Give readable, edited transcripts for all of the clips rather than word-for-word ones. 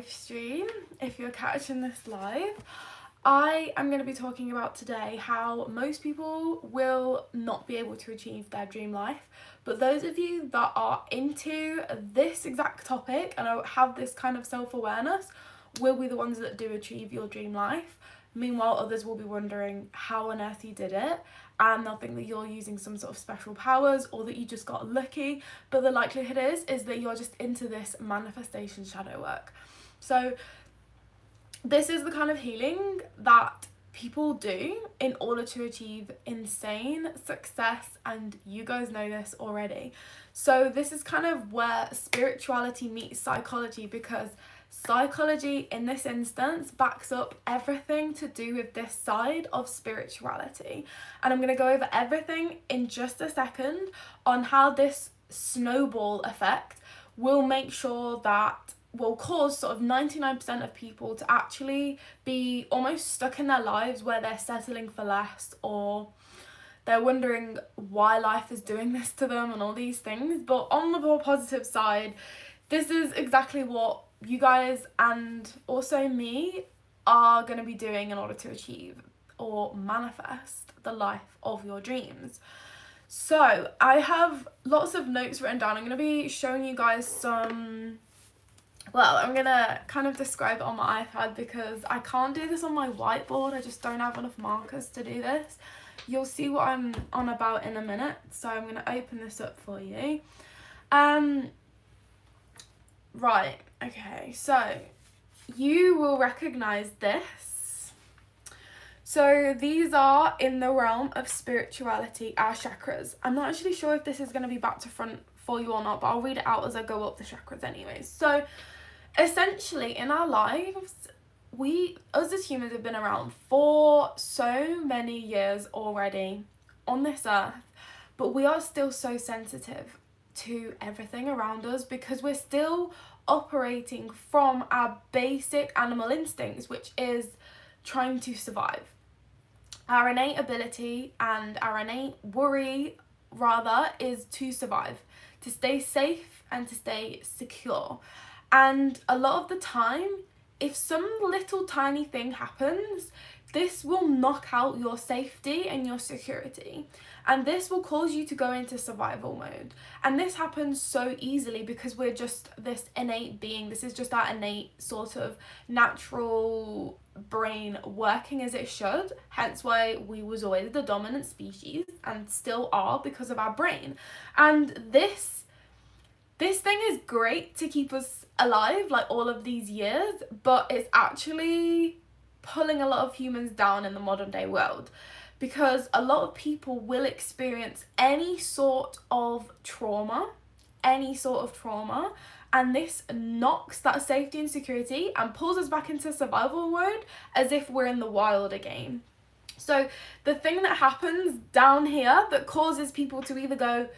live stream, if you're catching this live. I am going to be talking about today how most people will not be able to achieve their dream life, but those of you that are into this exact topic and have this kind of self-awareness will be the ones that do achieve your dream life. Meanwhile, others will be wondering how on earth you did it, and they'll think that you're using some sort of special powers or that you just got lucky, but the likelihood is that you're just into this manifestation shadow work. So this is the kind of healing that people do in order to achieve insane success, and you guys know this already. So this is kind of where spirituality meets psychology, because psychology in this instance backs up everything to do with this side of spirituality. And I'm going to go over everything in just a second on how this snowball effect will make sure that will cause sort of 99% of people to actually be almost stuck in their lives where they're settling for less, or they're wondering why life is doing this to them and all these things. But on the more positive side, this is exactly what you guys and also me are going to be doing in order to achieve or manifest the life of your dreams. So I have lots of notes written down. I'm going to be showing you guys some... Well, I'm going to kind of describe it on my iPad because I can't do this on my whiteboard. I just don't have enough markers to do this. You'll see what I'm on about in a minute. So I'm going to open this up for you. Right, okay, so you will recognise this. So these are in the realm of spirituality, our chakras. I'm not actually sure if this is going to be back to front for you or not, but I'll read it out as I go up the chakras anyways. So essentially in our lives, us as humans have been around for so many years already on this earth, but we are still so sensitive to everything around us because we're still operating from our basic animal instincts, which is trying to survive. Our innate ability and our innate worry rather is to survive, to stay safe and to stay secure. And a lot of the time, if some little tiny thing happens, this will knock out your safety and your security. And this will cause you to go into survival mode. And this happens so easily because we're just this innate being. This is just our innate sort of natural brain working as it should. Hence why we was always the dominant species and still are because of our brain. And this thing is great to keep us alive like all of these years, but it's actually pulling a lot of humans down in the modern day world, because a lot of people will experience any sort of trauma, and this knocks that safety and security and pulls us back into survival mode as if we're in the wild again. So the thing that happens down here that causes people to either go,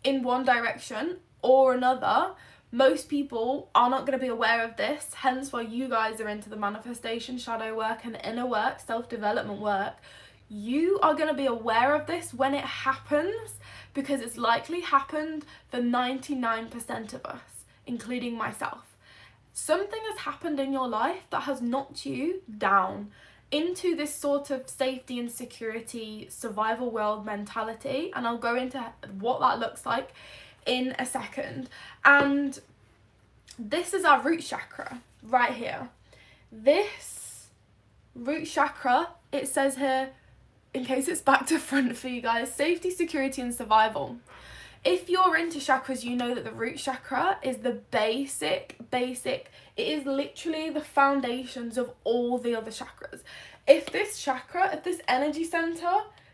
in one direction or another, most people are not going to be aware of this, hence why you guys are into the manifestation shadow work and inner work, self-development work. You are going to be aware of this when it happens, because it's likely happened for 99% of us, including myself. Something has happened in your life that has knocked you down into this sort of safety and security survival world mentality, and I'll go into what that looks like in a second. And this is our root chakra right here. This root chakra, it says here, in case it's back to front for you guys, safety, security and survival. If you're into chakras, you know that the root chakra is the basic. It is literally the foundations of all the other chakras. If this energy center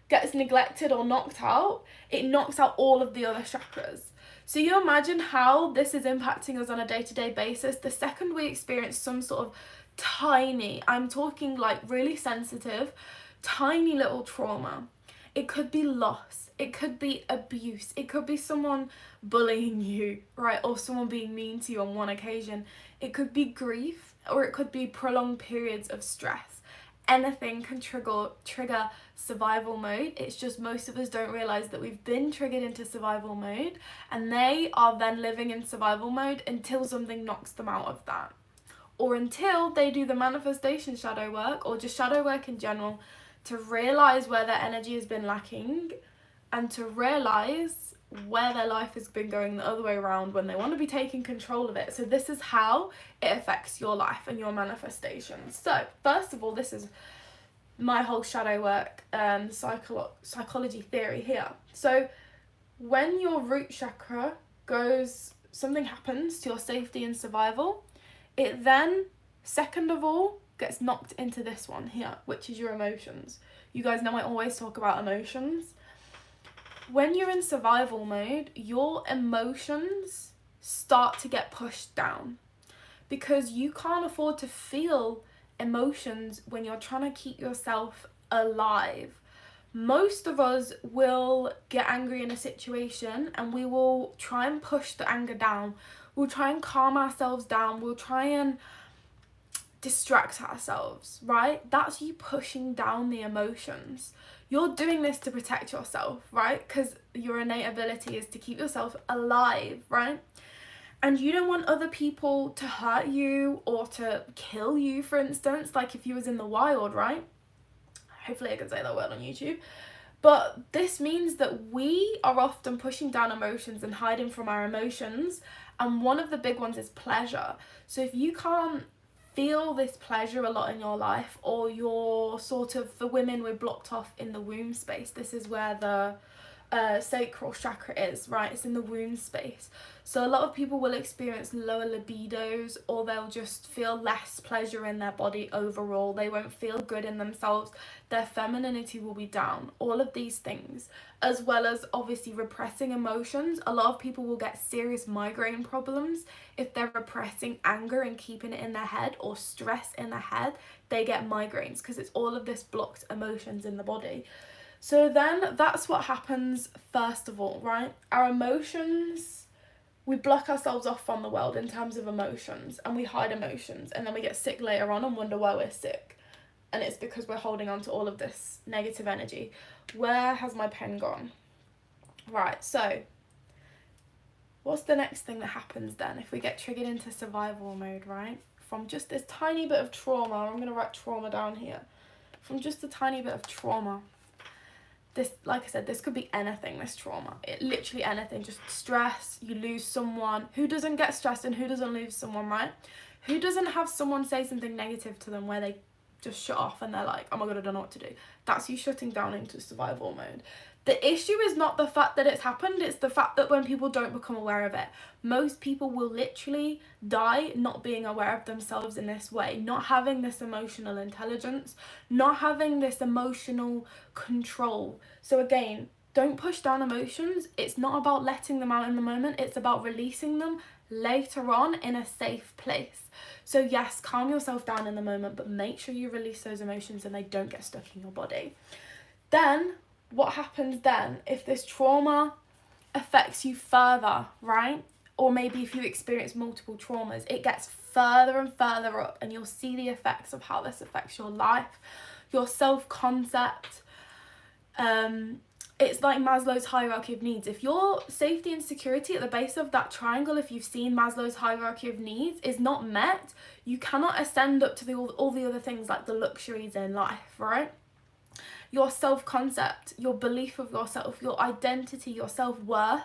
gets neglected or knocked out, it knocks out all of the other chakras. So you imagine how this is impacting us on a day-to-day basis. The second we experience some sort of tiny, I'm talking like really sensitive, tiny little trauma. It could be loss, it could be abuse, it could be someone bullying you, right? Or someone being mean to you on one occasion. It could be grief, or it could be prolonged periods of stress. Anything can trigger survival mode. It's just most of us don't realize that we've been triggered into survival mode, and they are then living in survival mode until something knocks them out of that. or until they do the manifestation shadow work or just shadow work in general to realize where their energy has been lacking and to realize where their life has been going the other way around when they want to be taking control of it. So this is how it affects your life and your manifestations. So first of all, this is my whole shadow work psychology theory here. So when your root chakra goes, something happens to your safety and survival, it then, second of all, gets knocked into this one here, which is your emotions. You guys know I always talk about emotions. When you're in survival mode, your emotions start to get pushed down because you can't afford to feel emotions when you're trying to keep yourself alive. Most of us will get angry in a situation and we will try and push the anger down. We'll try and calm ourselves down. We'll try and distract ourselves, right? That's you pushing down the emotions. You're doing this to protect yourself, right? Because your innate ability is to keep yourself alive, right? And you don't want other people to hurt you or to kill you, for instance, like if you was in the wild, right? Hopefully I can say that word on YouTube. But this means that we are often pushing down emotions and hiding from our emotions. And one of the big ones is pleasure. So if you can't feel this pleasure a lot in your life, or you're sort of, for women, we're blocked off in the womb space. This is where the sacral chakra is, right? It's in the womb space. So a lot of people will experience lower libidos, or they'll just feel less pleasure in their body overall. They won't feel good in themselves. Their femininity will be down. All of these things, as well as obviously repressing emotions. A lot of people will get serious migraine problems if they're repressing anger and keeping it in their head, or stress in their head. They get migraines because it's all of this blocked emotions in the body. So then that's what happens first of all, right? Our emotions, we block ourselves off from the world in terms of emotions, and we hide emotions, and then we get sick later on and wonder why we're sick. And it's because we're holding on to all of this negative energy. Where has my pen gone? Right, so what's the next thing that happens then if we get triggered into survival mode, right? From just this tiny bit of trauma, I'm going to write trauma down here. From just a tiny bit of trauma. This, like I said, this could be anything, this trauma. Literally anything, just stress, you lose someone. Who doesn't get stressed and who doesn't lose someone, right? Who doesn't have someone say something negative to them where they just shut off and they're like, oh my god, I don't know what to do. That's you shutting down into survival mode. The issue is not the fact that it's happened, it's the fact that when people don't become aware of it. Most people will literally die not being aware of themselves in this way, not having this emotional intelligence, not having this emotional control. So again, don't push down emotions. It's not about letting them out in the moment, it's about releasing them later on in a safe place. So yes, calm yourself down in the moment, but make sure you release those emotions and they don't get stuck in your body. Then what happens then if this trauma affects you further, right? Or maybe if you experience multiple traumas, it gets further and further up, and you'll see the effects of how this affects your life, your self-concept. It's like Maslow's hierarchy of needs. If your safety and security at the base of that triangle, if you've seen Maslow's hierarchy of needs, is not met, you cannot ascend up to all the other things like the luxuries in life, right? Your self-concept, your belief of yourself, your identity, your self-worth,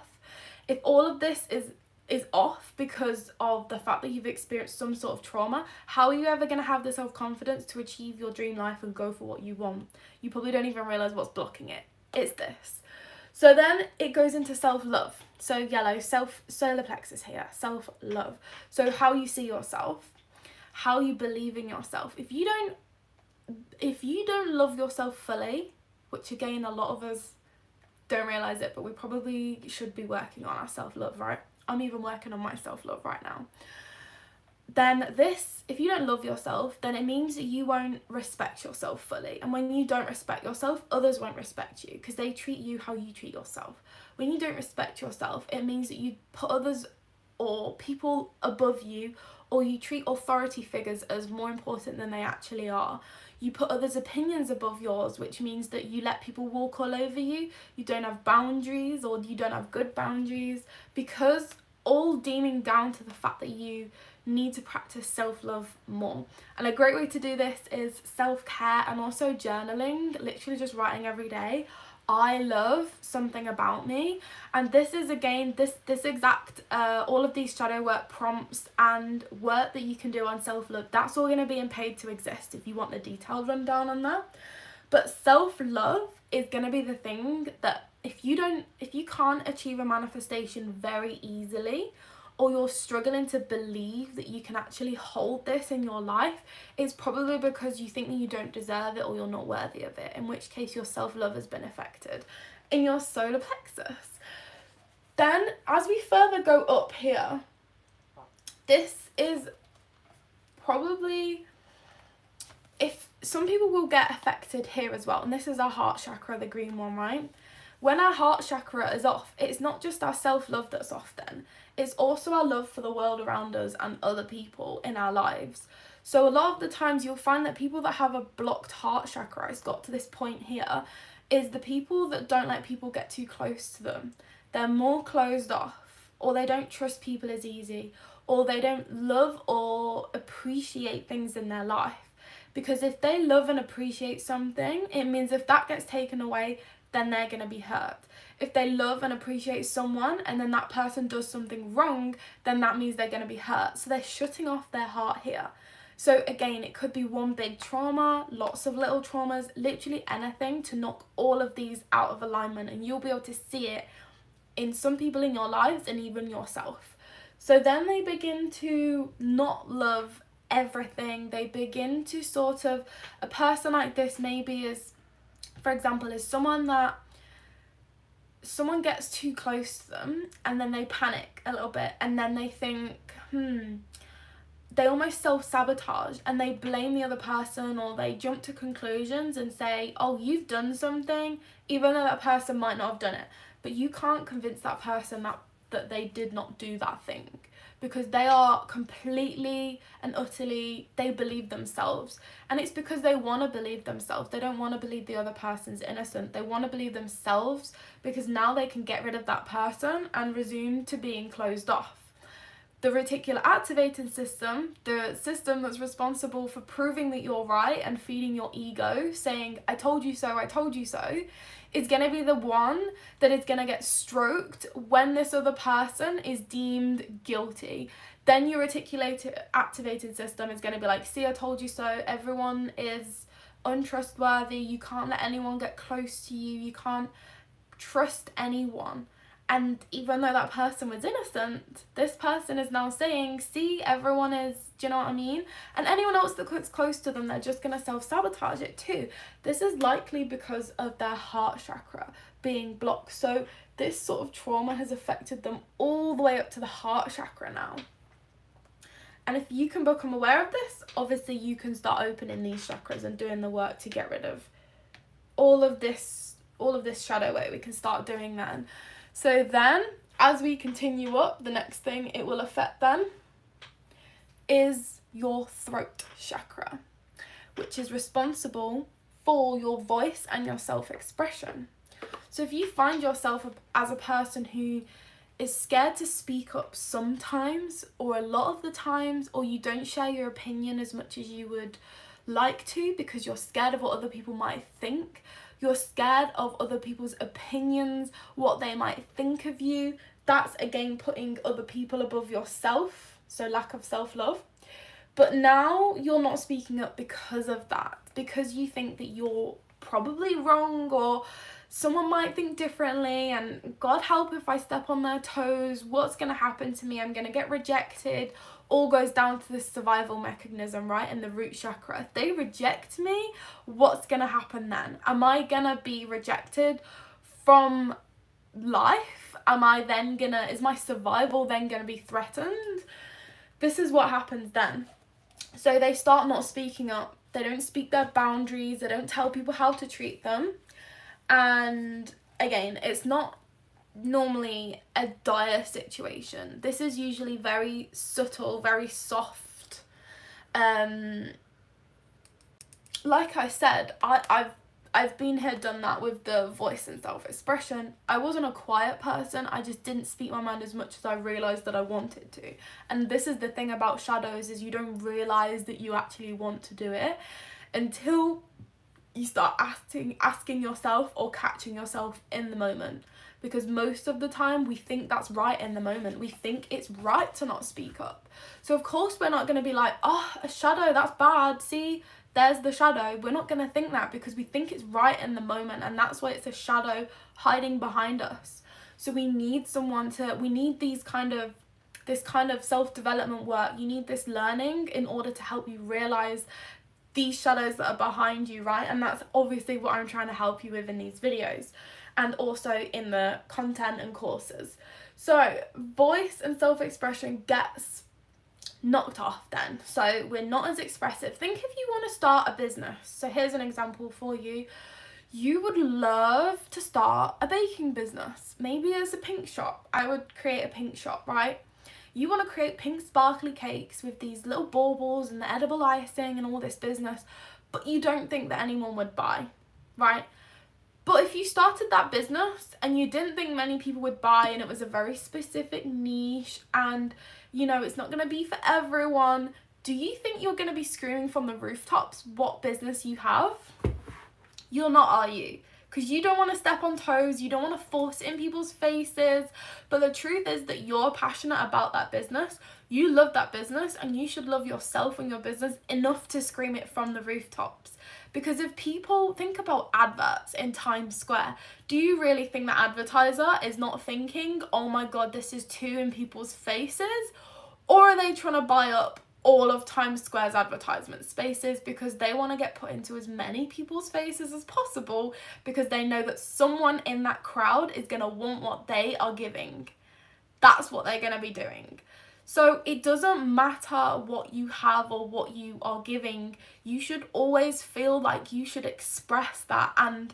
if all of this is off because of the fact that you've experienced some sort of trauma, how are you ever going to have the self-confidence to achieve your dream life and go for what you want? You probably don't even realise what's blocking it. It's this. So then it goes into self-love. So yellow, solar plexus here, self-love. So how you see yourself, how you believe in yourself. If you don't love yourself fully, which again a lot of us don't realise it, but we probably should be working on our self-love, right? I'm even working on my self-love right now. Then if you don't love yourself, then it means that you won't respect yourself fully. And when you don't respect yourself, others won't respect you because they treat you how you treat yourself. When you don't respect yourself, it means that you put others or people above you, or you treat authority figures as more important than they actually are. You put others' opinions above yours, which means that you let people walk all over you. You don't have boundaries, or you don't have good boundaries, because all deeming down to the fact that you need to practice self-love more. And a great way to do this is self-care and also journaling, literally just writing every day. I love something about me, and this is again this exact all of these shadow work prompts and work that you can do on self-love, that's all going to be in Paid to Exist if you want the detailed rundown on that. But self-love is going to be the thing that if you can't achieve a manifestation very easily, or you're struggling to believe that you can actually hold this in your life, it's probably because you think that you don't deserve it or you're not worthy of it, in which case your self-love has been affected in your solar plexus. Then, as we further go up here, this is probably, if some people will get affected here as well, and this is our heart chakra, the green one, right? When our heart chakra is off, it's not just our self-love that's off then, it's also our love for the world around us and other people in our lives. So a lot of the times you'll find that people that have a blocked heart chakra, it's got to this point here, is the people that don't let people get too close to them. They're more closed off, or they don't trust people as easy, or they don't love or appreciate things in their life. Because if they love and appreciate something, it means if that gets taken away, then they're going to be hurt. If they love and appreciate someone and then that person does something wrong, then that means they're going to be hurt. So they're shutting off their heart here. So again, it could be one big trauma, lots of little traumas, literally anything to knock all of these out of alignment, and you'll be able to see it in some people in your lives and even yourself. So then they begin to not love everything. They begin to sort of, a person like this maybe is, for example, is someone that someone gets too close to them and then they panic a little bit and then they think, they almost self-sabotage and they blame the other person, or they jump to conclusions and say, oh, you've done something, even though that person might not have done it. But you can't convince that person that they did not do that thing, because they are completely and utterly, they believe themselves. And it's because they want to believe themselves. They don't want to believe the other person's innocent. They want to believe themselves, because now they can get rid of that person and resume to being closed off. The reticular activating system, the system that's responsible for proving that you're right and feeding your ego, saying, I told you so, is going to be the one that is going to get stroked when this other person is deemed guilty. Then your reticular activating system is going to be like, see, I told you so, everyone is untrustworthy, you can't let anyone get close to you, you can't trust anyone. And even though that person was innocent, this person is now saying, see, everyone is, do you know what I mean? And anyone else that gets close to them, they're just going to self-sabotage it too. This is likely because of their heart chakra being blocked. So this sort of trauma has affected them all the way up to the heart chakra now. And if you can become aware of this, obviously you can start opening these chakras and doing the work to get rid of all of this shadow work. We can start doing that. So then, as we continue up, the next thing it will affect then is your throat chakra, which is responsible for your voice and your self-expression. So if you find yourself as a person who is scared to speak up sometimes, or a lot of the times, or you don't share your opinion as much as you would like to because you're scared of what other people might think, you're scared of other people's opinions, what they might think of you, that's again putting other people above yourself, so lack of self-love. But now you're not speaking up because of that, because you think that you're probably wrong, or someone might think differently, and God help if I step on their toes, what's going to happen to me, I'm going to get rejected. All goes down to this survival mechanism, right, in the root chakra. If they reject me, what's going to happen then? Am I going to be rejected from life? Is my survival then going to be threatened? This is what happens then. So they start not speaking up. They don't speak their boundaries. They don't tell people how to treat them. And again, it's not normally a dire situation. This is usually very subtle, very soft. Like I said, I've I've been here, done that with the voice and self-expression. I wasn't a quiet person. I just didn't speak my mind as much as I realised that I wanted to. And this is the thing about shadows, is you don't realise that you actually want to do it until you start asking yourself or catching yourself in the moment. Because most of the time we think that's right in the moment. We think it's right to not speak up. So of course we're not going to be like, oh, a shadow, that's bad. See, there's the shadow. We're not going to think that because we think it's right in the moment, and that's why it's a shadow hiding behind us. So we need we need this kind of self-development work. You need this learning in order to help you realize these shadows that are behind you, right? And that's obviously what I'm trying to help you with in these videos, and also in the content and courses. So voice and self-expression gets knocked off then. So we're not as expressive. Think if you want to start a business. So here's an example for you. You would love to start a baking business. Maybe as a pink shop. I would create a pink shop, right? You want to create pink sparkly cakes with these little baubles and the edible icing and all this business, but you don't think that anyone would buy, right? But if you started that business and you didn't think many people would buy, and it was a very specific niche, and you know it's not going to be for everyone, do you think you're going to be screaming from the rooftops what business you have? You're not, are you? Because you don't want to step on toes, you don't want to force it in people's faces. But the truth is that you're passionate about that business, you love that business, and you should love yourself and your business enough to scream it from the rooftops. Because if people think about adverts in Times Square, do you really think that advertiser is not thinking, oh my god, this is too in people's faces? Or are they trying to buy up all of Times Square's advertisement spaces because they want to get put into as many people's faces as possible, because they know that someone in that crowd is going to want what they are giving? That's what they're going to be doing. So it doesn't matter what you have or what you are giving. You should always feel like you should express that and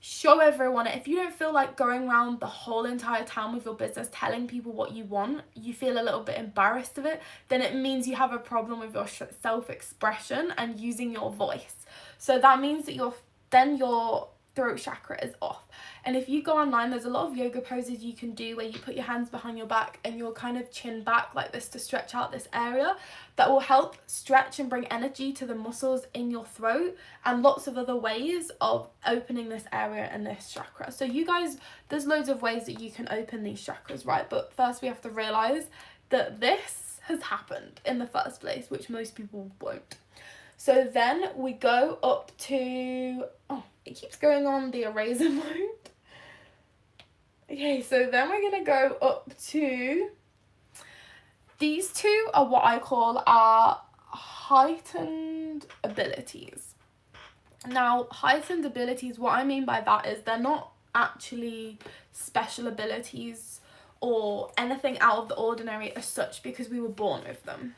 show everyone it. If you don't feel like going around the whole entire town with your business telling people what you want, you feel a little bit embarrassed of it, then it means you have a problem with your self-expression and using your voice. So that means that your throat chakra is off. And if you go online, there's a lot of yoga poses you can do where you put your hands behind your back and you'll kind of chin back like this to stretch out this area. That will help stretch and bring energy to the muscles in your throat, and lots of other ways of opening this area and this chakra. So you guys, there's loads of ways that you can open these chakras, right? But first we have to realize that this has happened in the first place, which most people won't. So then we go up to, oh, it keeps going on the eraser mode. Okay, so then we're going to go up to, these two are what I call our heightened abilities. Now, heightened abilities, what I mean by that is they're not actually special abilities or anything out of the ordinary as such, because we were born with them.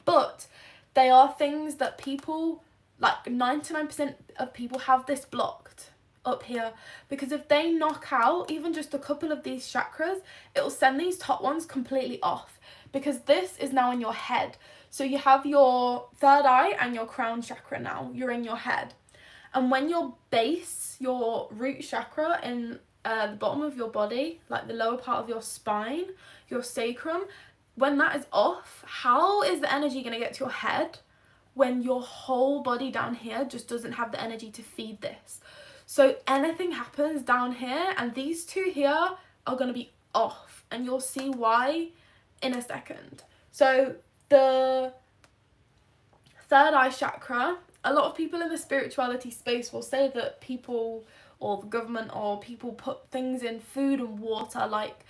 But they are things that people, like 99% of people, have this blocked up here, because if they knock out even just a couple of these chakras, it will send these top ones completely off, because this is now in your head. So you have your third eye and your crown chakra now, you're in your head. And when your base, your root chakra in the bottom of your body, like the lower part of your spine, your sacrum, when that is off, how is the energy going to get to your head when your whole body down here just doesn't have the energy to feed this? So anything happens down here, and these two here are going to be off, and you'll see why in a second. So the third eye chakra, a lot of people in the spirituality space will say that people, or the government, or people put things in food and water, like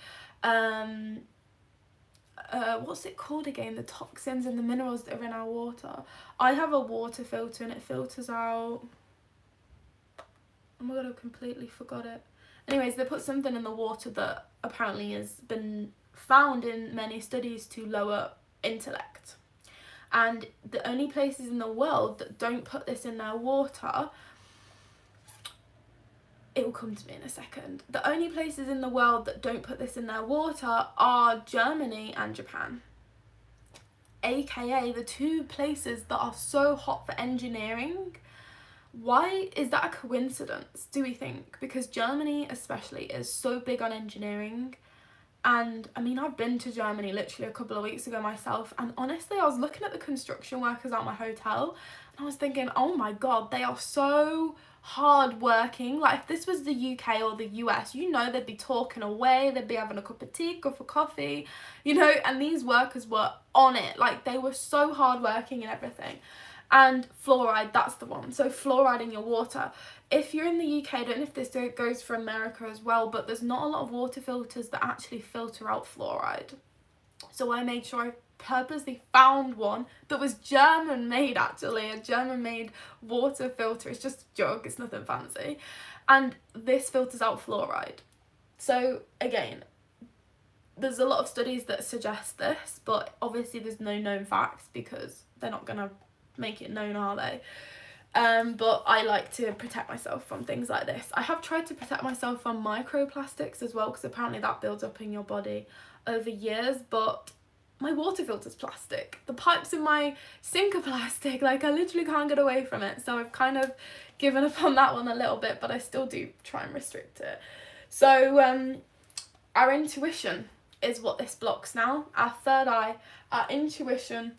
what's it called again, the toxins and the minerals that are in our water. I have a water filter and it filters out, oh my god, I completely forgot it. Anyways, they put something in the water that apparently has been found in many studies to lower intellect. And the only places in the world that don't put this in their water, it will come to me in a second. The only places in the world that don't put this in their water are Germany and Japan. AKA the two places that are so hot for engineering, Why is that a coincidence, do we think? Because Germany especially is so big on engineering. And I mean, I've been to Germany literally a couple of weeks ago myself, and honestly, I was looking at the construction workers at my hotel and I was thinking, oh my god, they are so hard working. Like, if this was the UK or the US, you know, they'd be talking away, they'd be having a cup of tea, cup of coffee, you know, and these workers were on it. Like, they were so hard working and everything. And fluoride, that's the one. So fluoride in your water. If you're in the UK, I don't know if this goes for America as well, but there's not a lot of water filters that actually filter out fluoride. So I made sure I purposely found one that was German made, actually, a German made water filter. It's just a jug, it's nothing fancy. And this filters out fluoride. So again, there's a lot of studies that suggest this, but obviously there's no known facts because they're not going to make it known, are they? But I like to protect myself from things like this. I have tried to protect myself from microplastics as well, because apparently that builds up in your body over years, but my water filter's plastic. The pipes in my sink are plastic. Like, I literally can't get away from it. So I've kind of given up on that one a little bit, but I still do try and restrict it. So our intuition is what this blocks now. Our third eye, our intuition.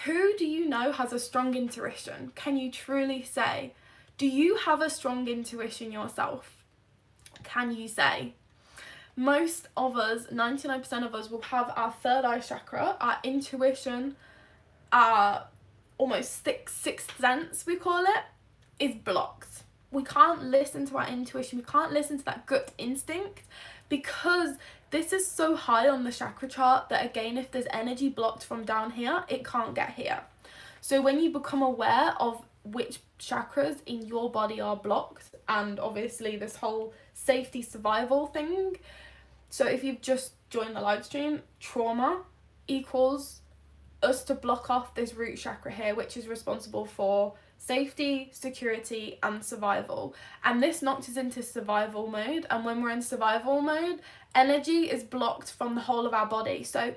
Who do you know has a strong intuition? Can you truly say? Do you have a strong intuition yourself? Can you say? Most of us, 99% of us, will have our third eye chakra, our intuition, our almost sixth sense, we call it, is blocked. We can't listen to our intuition. We can't listen to that gut instinct because this is so high on the chakra chart that, again, if there's energy blocked from down here, it can't get here. So when you become aware of which chakras in your body are blocked, and obviously this whole safety survival thing, so if you've just joined the live stream, trauma equals us to block off this root chakra here, which is responsible for safety, security, and survival. And this knocks us into survival mode. And when we're in survival mode, energy is blocked from the whole of our body. So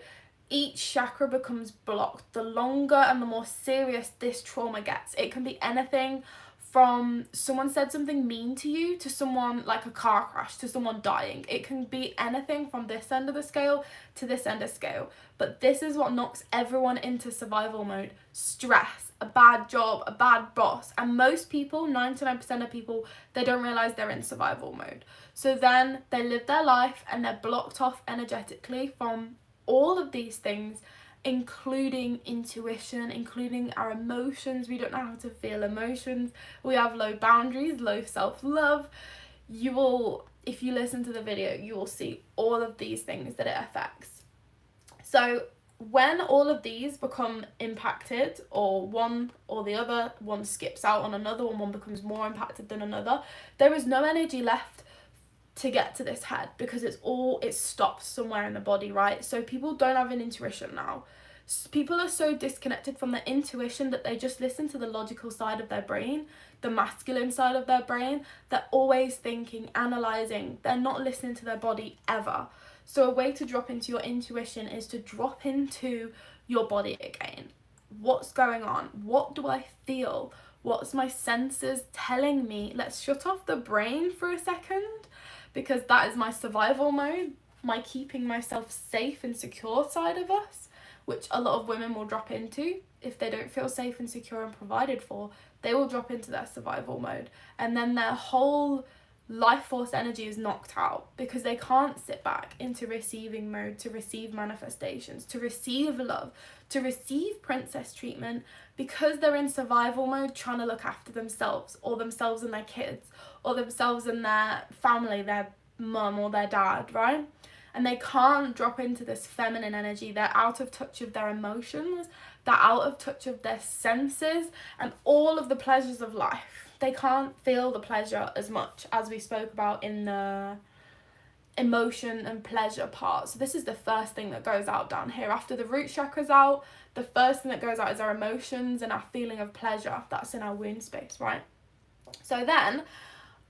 each chakra becomes blocked. The longer and the more serious this trauma gets. It can be anything from someone said something mean to you to someone, like a car crash, to someone dying. It can be anything from this end of the scale to this end of the scale. But this is what knocks everyone into survival mode. Stress, a bad job, a bad boss. And most people, 99% of people, they don't realise they're in survival mode. So then they live their life and they're blocked off energetically from all of these things, including intuition, including our emotions. We don't know how to feel emotions. We have low boundaries, low self-love. You will, if you listen to the video, you will see all of these things that it affects. So when all of these become impacted, or one or the other, one skips out on another one becomes more impacted than another, there is no energy left to get to this head because it stops somewhere in the body, right? So people don't have an intuition now. People are so disconnected from their intuition that they just listen to the logical side of their brain, the masculine side of their brain. They're always thinking, analysing. They're not listening to their body ever. So a way to drop into your intuition is to drop into your body again. What's going on? What do I feel? What's my senses telling me? Let's shut off the brain for a second, because that is my survival mode, my keeping myself safe and secure side of us, which a lot of women will drop into. If they don't feel safe and secure and provided for, they will drop into their survival mode. And then their whole life force energy is knocked out because they can't sit back into receiving mode to receive manifestations, to receive love, to receive princess treatment, because they're in survival mode trying to look after themselves and their kids, or themselves and their family, their mum or their dad, right? And they can't drop into this feminine energy. They're out of touch of their emotions. They're out of touch of their senses and all of the pleasures of life. They can't feel the pleasure as much as we spoke about in the emotion and pleasure part. So this is the first thing that goes out down here. After the root chakra's out, the first thing that goes out is our emotions and our feeling of pleasure. That's in our wound space, right? So then,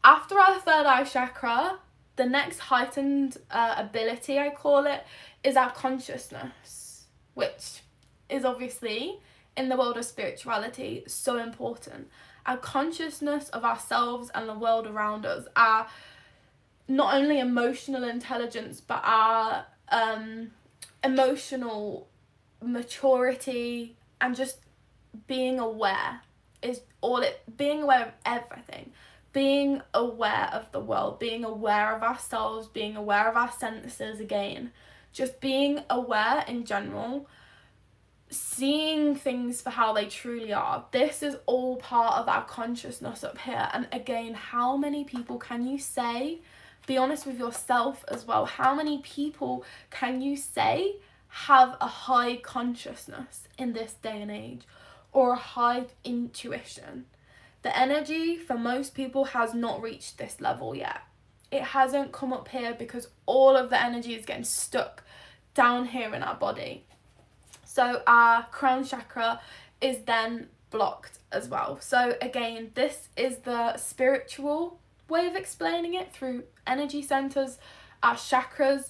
after our third eye chakra, the next heightened ability, I call it, is our consciousness, which is obviously in the world of spirituality so important. Our consciousness of ourselves and the world around us, our not only emotional intelligence, but our emotional maturity and just being aware is all it, being aware of everything, being aware of the world, being aware of ourselves, being aware of our senses again, just being aware in general, seeing things for how they truly are. This is all part of our consciousness up here. And again, how many people can you say, be honest with yourself as well, how many people can you say have a high consciousness in this day and age, or a high intuition? The energy for most people has not reached this level yet. It hasn't come up here because all of the energy is getting stuck down here in our body. So our crown chakra is then blocked as well. So again, this is the spiritual way of explaining it through energy centers, our chakras.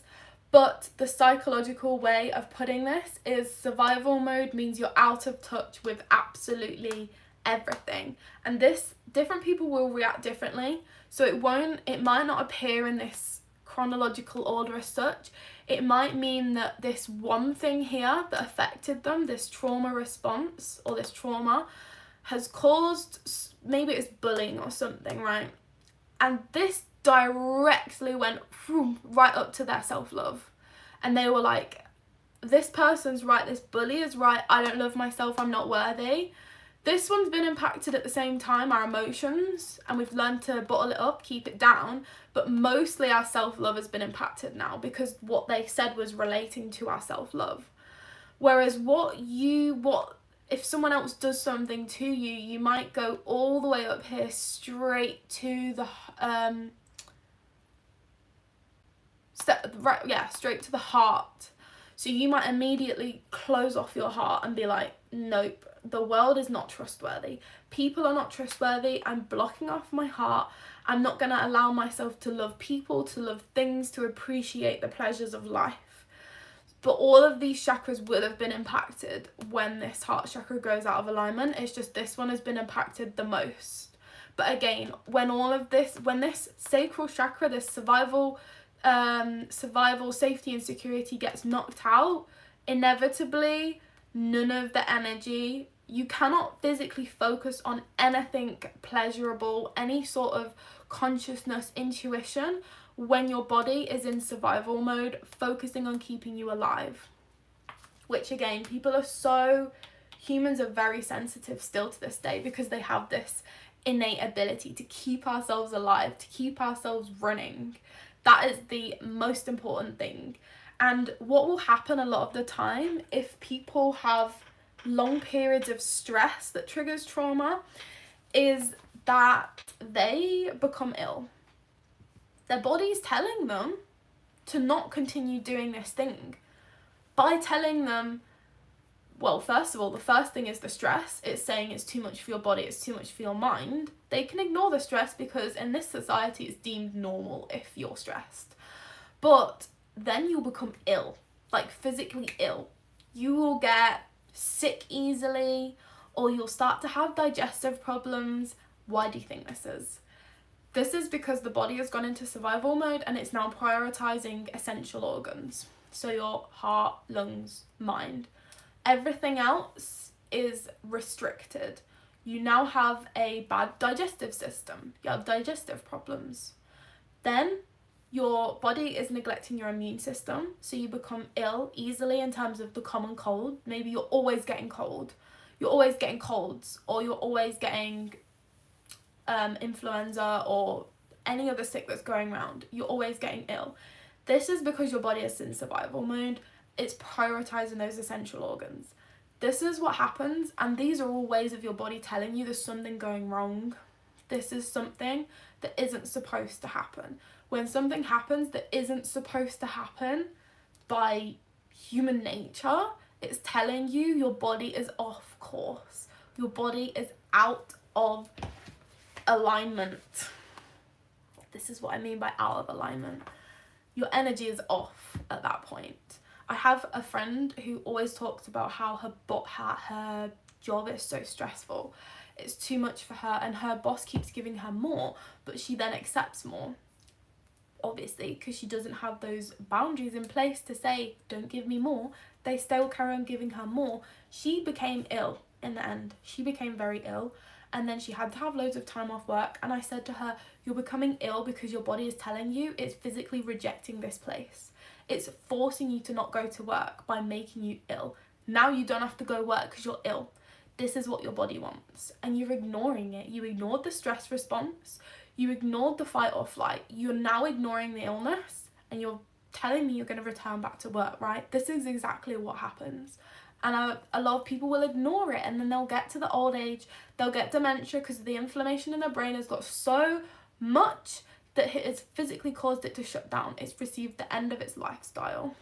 But the psychological way of putting this is survival mode means you're out of touch with absolutely everything. And this, different people will react differently. So it might not appear in this chronological order as such. It might mean that this one thing here that affected them, this trauma response or this trauma, has caused, maybe it's bullying or something, right? And this directly went right up to their self-love. And they were like, this person's right, this bully is right, I don't love myself, I'm not worthy. This one's been impacted at the same time, our emotions, and we've learned to bottle it up, keep it down, but mostly our self-love has been impacted now because what they said was relating to our self-love. Whereas if someone else does something to you, you might go all the way up here straight to the straight to the heart. So you might immediately close off your heart and be like, nope, the world is not trustworthy. People are not trustworthy. I'm blocking off my heart. I'm not going to allow myself to love people, to love things, to appreciate the pleasures of life. But all of these chakras will have been impacted when this heart chakra goes out of alignment. It's just this one has been impacted the most. But again, when this sacral chakra, this survival, safety and security gets knocked out, inevitably none of the energy, you cannot physically focus on anything pleasurable, any sort of consciousness, intuition, when your body is in survival mode, focusing on keeping you alive. Which again, humans are very sensitive still to this day because they have this innate ability to keep ourselves alive, to keep ourselves running. That is the most important thing. And what will happen a lot of the time if people have long periods of stress that triggers trauma is that they become ill. Their body's telling them to not continue doing this thing by telling them, well, first of all, the first thing is the stress. It's saying it's too much for your body, it's too much for your mind. They can ignore the stress because in this society it's deemed normal if you're stressed. But then you'll become ill, like physically ill. You will get sick easily, or you'll start to have digestive problems. Why do you think this is? This is because the body has gone into survival mode and it's now prioritizing essential organs. So your heart, lungs, mind. Everything else is restricted. You now have a bad digestive system. You have digestive problems. Then your body is neglecting your immune system, so you become ill easily in terms of the common cold. Maybe you're always getting cold. You're always getting colds, or you're always getting influenza or any other sick that's going around. You're always getting ill. This is because your body is in survival mode. It's prioritizing those essential organs. This is what happens, and these are all ways of your body telling you there's something going wrong. This is something that isn't supposed to happen. When something happens that isn't supposed to happen by human nature, it's telling you your body is off course. Your body is out of alignment. This is what I mean by out of alignment. Your energy is off at that point. I have a friend who always talks about how her job is so stressful. It's too much for her, and her boss keeps giving her more, but she then accepts more. Obviously, because she doesn't have those boundaries in place to say, don't give me more. They still carry on giving her more. She became ill in the end. She became very ill, and then she had to have loads of time off work. And I said to her, you're becoming ill because your body is telling you it's physically rejecting this place. It's forcing you to not go to work by making you ill. Now you don't have to go work because you're ill. This is what your body wants, and you're ignoring it. You ignored the stress response. You ignored the fight or flight. You're now ignoring the illness, and you're telling me you're going to return back to work, right? This is exactly what happens. And a lot of people will ignore it, and then they'll get to the old age, they'll get dementia because the inflammation in their brain has got so much that it has physically caused it to shut down. It's received the end of its lifestyle.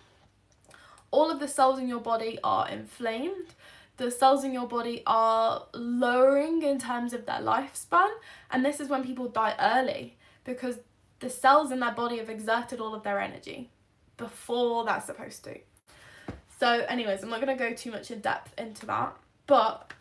All of the cells in your body are inflamed. The cells in your body are lowering in terms of their lifespan, and this is when people die early, because the cells in their body have exerted all of their energy before that's supposed to. So anyways, I'm not going to go too much in depth into that, but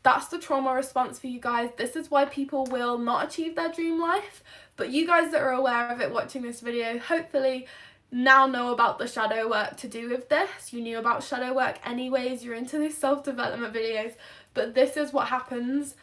that's the trauma response for you guys. This is why people will not achieve their dream life, but you guys that are aware of it watching this video, hopefully now know about the shadow work to do with this. You knew about shadow work anyways, you're into these self-development videos, but this is what happens.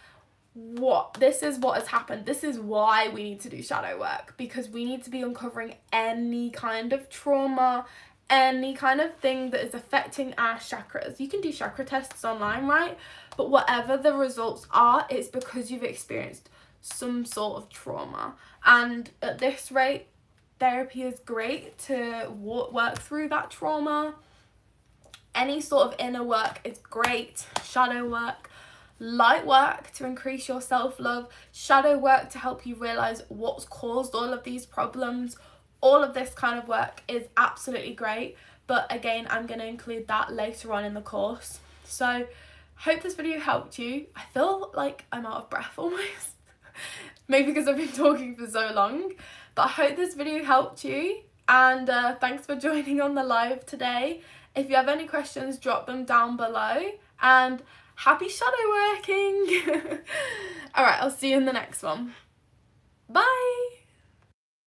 This is what has happened. This is why we need to do shadow work, because we need to be uncovering any kind of trauma, any kind of thing that is affecting our chakras. You can do chakra tests online, right? But whatever the results are, it's because you've experienced some sort of trauma. And at this rate, therapy is great to work through that trauma. Any sort of inner work is great. Shadow work, light work to increase your self-love, shadow work to help you realize what's caused all of these problems. All of this kind of work is absolutely great, but again, I'm going to include that later on in the course. So hope this video helped you. I feel like I'm out of breath almost, maybe because I've been talking for so long, but I hope this video helped you, and thanks for joining on the live today. If you have any questions, drop them down below, and happy shadow working. All right, I'll see you in the next one. Bye.